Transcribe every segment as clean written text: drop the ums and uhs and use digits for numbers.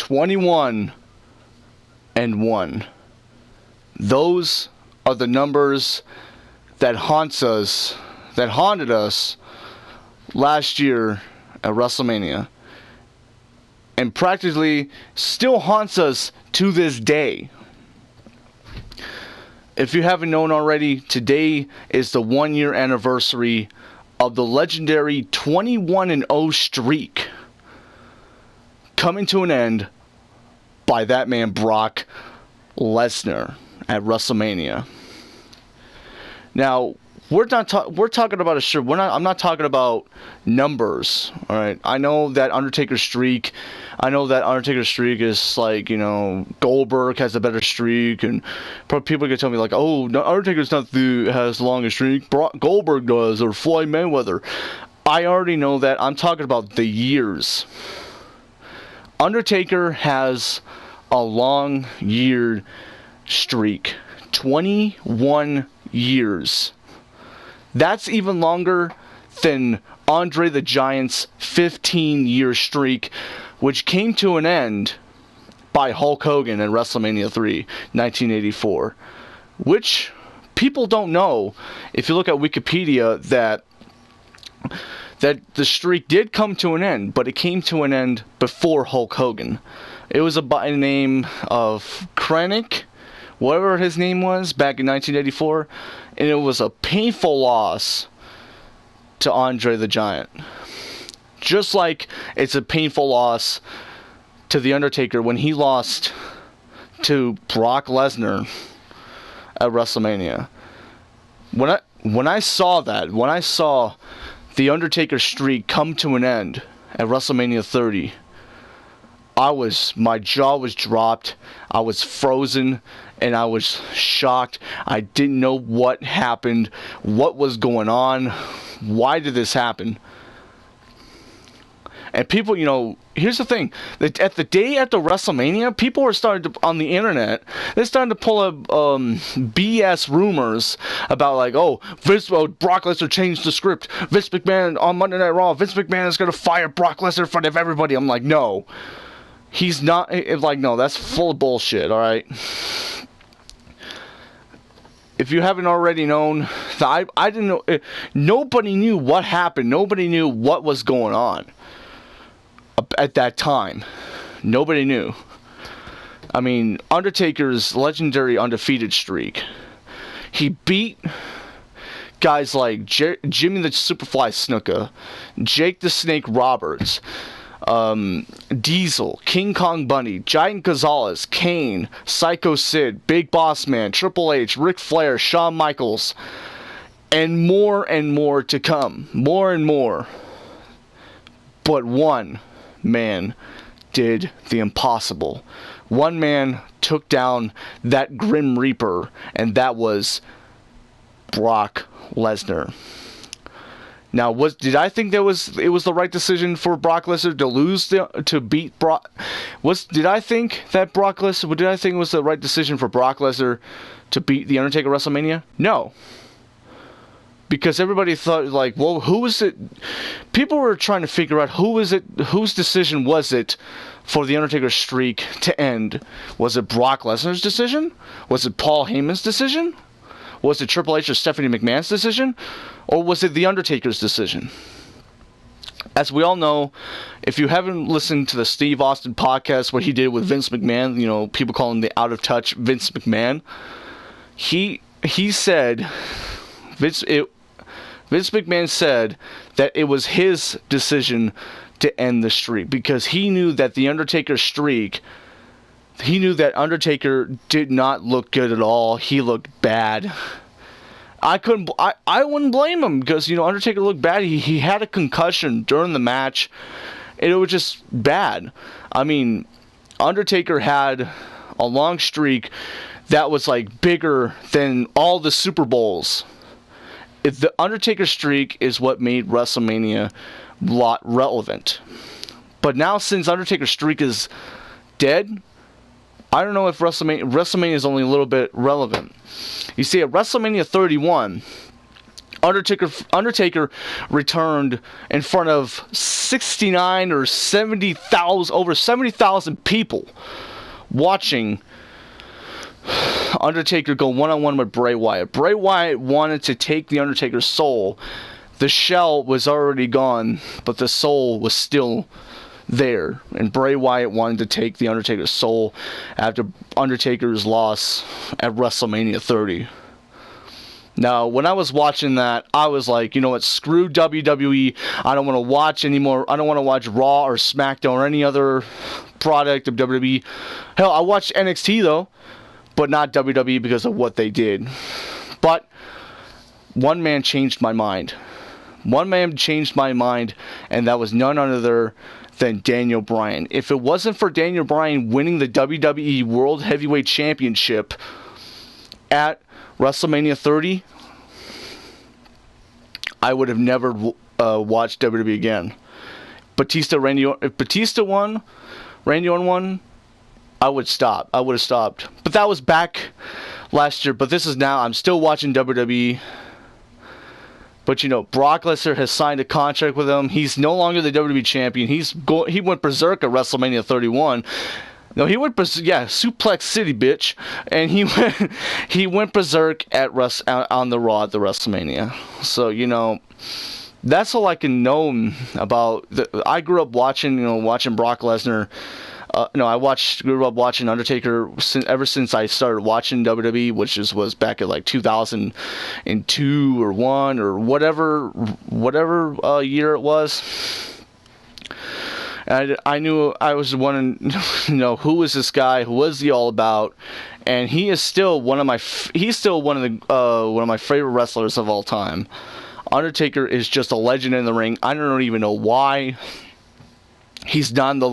21-1. Those are the numbers that haunted us last year at WrestleMania, and practically still haunts us to this day. If you haven't known already, today is the 1-year anniversary of the legendary 21-0 streak coming to an end by that man Brock Lesnar at WrestleMania. Now, we're talking about a shirt. I'm not talking about numbers. All right. I know that Undertaker streak is like, Goldberg has a better streak, and people can tell me like, oh, no, Undertaker's not has the longest streak. Goldberg does, or Floyd Mayweather. I already know that. I'm talking about the years. Undertaker has a long-year streak, 21 years. That's even longer than Andre the Giant's 15-year streak, which came to an end by Hulk Hogan in WrestleMania 3, 1984. Which people don't know, if you look at Wikipedia, that the streak did come to an end, but it came to an end before Hulk Hogan. It was by the name of Krennic, whatever his name was, back in 1984, and it was a painful loss to Andre the Giant. Just like it's a painful loss to The Undertaker when he lost to Brock Lesnar at WrestleMania. When I saw The Undertaker streak come to an end at WrestleMania 30, my jaw was dropped, I was frozen, and I was shocked. I didn't know what happened, what was going on, why did this happen? And people, here's the thing, at the day after WrestleMania, people were starting to, on the internet, they're starting to pull up BS rumors about like, Brock Lesnar changed the script, Vince McMahon on Monday Night Raw, Vince McMahon is going to fire Brock Lesnar in front of everybody. I'm like, no. He's not, no, that's full of bullshit, alright? If you haven't already known, I didn't know, nobody knew what happened, nobody knew what was going on at that time. Nobody knew. I mean, Undertaker's legendary undefeated streak, he beat guys like Jimmy the Superfly Snuka, Jake the Snake Roberts, Diesel, King Kong Bundy, Giant Gonzalez, Kane, Psycho Sid, Big Boss Man, Triple H, Ric Flair, Shawn Michaels, and more to come. More and more. But one man did the impossible. One man took down that Grim Reaper, and that was Brock Lesnar. Now, did I think it was the right decision for Brock Lesnar to beat Brock? Did I think it was the right decision for Brock Lesnar to beat The Undertaker at WrestleMania? No. Because everybody thought, like, well, who was it? People were trying to figure out whose decision was it for The Undertaker's streak to end. Was it Brock Lesnar's decision? Was it Paul Heyman's decision? Was it Triple H or Stephanie McMahon's decision? Or was it The Undertaker's decision? As we all know, if you haven't listened to the Steve Austin podcast, what he did with Vince McMahon, people call him the out-of-touch Vince McMahon, he said, Vince McMahon said that it was his decision to end the streak, because he knew that The Undertaker's streak, he knew that Undertaker did not look good at all. He looked bad. I wouldn't blame him, because, Undertaker looked bad. He had a concussion during the match, and it was just bad. I mean, Undertaker had a long streak that was, like, bigger than all the Super Bowls. The Undertaker streak is what made WrestleMania a lot relevant. But now, since Undertaker's streak is dead, I don't know if WrestleMania is only a little bit relevant. You see, at WrestleMania 31, Undertaker returned in front of 69 or 70,000, over 70,000 people watching Undertaker go one-on-one with Bray Wyatt. Bray Wyatt wanted to take the Undertaker's soul. The shell was already gone, but the soul was still there. And Bray Wyatt wanted to take the Undertaker's soul after Undertaker's loss at WrestleMania 30. Now, when I was watching that, I was like, you know what, screw WWE. I don't want to watch anymore. I don't want to watch Raw or SmackDown or any other product of WWE. Hell, I watched NXT, though, but not WWE because of what they did. But one man changed my mind. One man changed my mind, and that was none other than Daniel Bryan. If it wasn't for Daniel Bryan winning the WWE World Heavyweight Championship at WrestleMania 30, I would have never watched WWE again. If Batista won, Randy Orton won, I would stop. I would have stopped. But that was back last year. But this is now. I'm still watching WWE. But you know, Brock Lesnar has signed a contract with him. He's no longer the WWE champion. He went berserk at WrestleMania 31. No, he went Suplex City, bitch, and he went berserk on the Raw at the WrestleMania. So you know, that's all I can know about. I grew up watching Brock Lesnar. Grew up watching Undertaker ever since I started watching WWE, which was back at like 2002 or 1 or whatever year it was. And I knew I was wondering, who was this guy? Who was he all about? And he is still one of my favorite wrestlers of all time. Undertaker is just a legend in the ring. I don't even know why he's not in the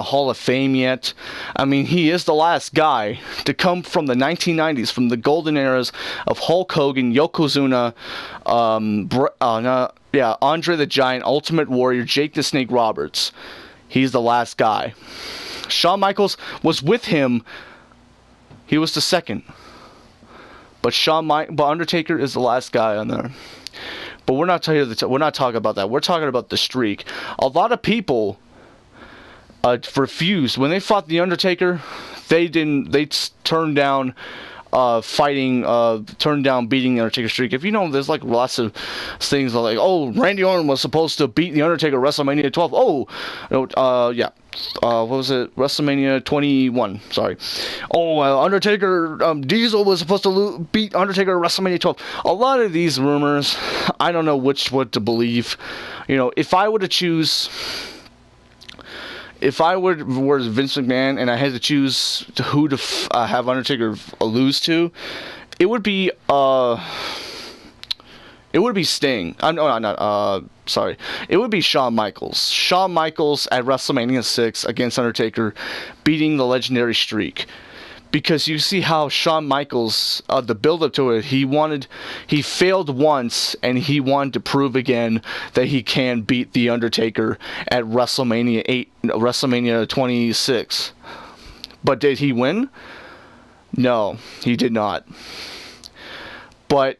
Hall of Fame yet. I mean, he is the last guy to come from the 1990s, from the golden eras of Hulk Hogan, Yokozuna, Andre the Giant, Ultimate Warrior, Jake the Snake Roberts. He's the last guy. Shawn Michaels was with him. He was the second. But Undertaker is the last guy on there. But we're not talking about that. We're talking about the streak. A lot of people refused when they fought the Undertaker. They turned down beating the Undertaker streak. If you know, there's like lots of things like, oh, Randy Orton was supposed to beat the Undertaker at WrestleMania 12. What was it? WrestleMania 21. Sorry. Undertaker Diesel was supposed to beat Undertaker at WrestleMania 12. A lot of these rumors, I don't know what to believe. If I were Vince McMahon and I had to choose who to have Undertaker lose to, it would be Sting. It would be Shawn Michaels. Shawn Michaels at WrestleMania 6 against Undertaker, beating the legendary streak. Because you see how Shawn Michaels, the build-up to it, he failed once, and he wanted to prove again that he can beat The Undertaker at WrestleMania 26. But did he win? No, he did not. But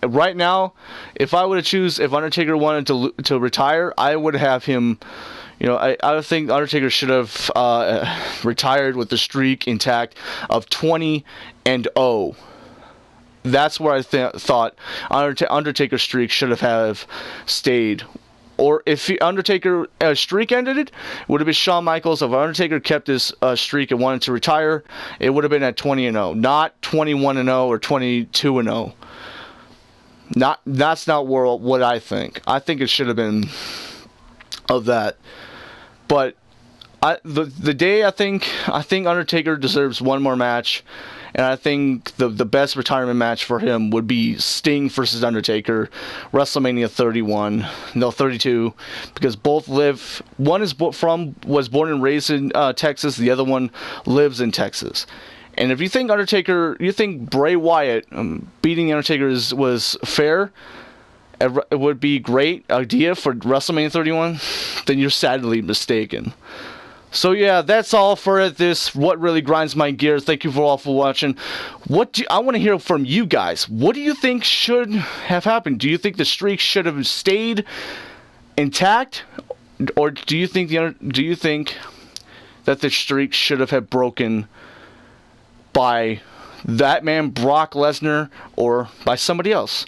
right now, if I were to choose, if Undertaker wanted to retire, I would have him. I think Undertaker should have retired with the streak intact of 20-0. That's where I thought Undertaker's streak should have stayed. Or if Undertaker streak ended, it would have been Shawn Michaels. If Undertaker kept his streak and wanted to retire, it would have been at 20-0, not 21-0 or 22-0. That's not what I think. I think it should have been of that. But the day I think Undertaker deserves one more match, and I think the best retirement match for him would be Sting versus Undertaker, WrestleMania 32, because both live. One was born and raised in Texas. The other one lives in Texas. And if you think Bray Wyatt beating Undertaker was fair, it would be a great idea for WrestleMania 31, then you're sadly mistaken. So yeah, that's all for this What Really Grinds My Gears. Thank you all for watching. I want to hear from you guys. What do you think should have happened? Do you think the streak should have stayed intact, or do you think that the streak should have had broken by that man Brock Lesnar or by somebody else?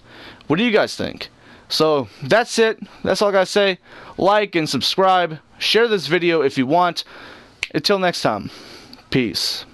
What do you guys think? So that's it. That's all I gotta say. Like and subscribe. Share this video if you want. Until next time, peace.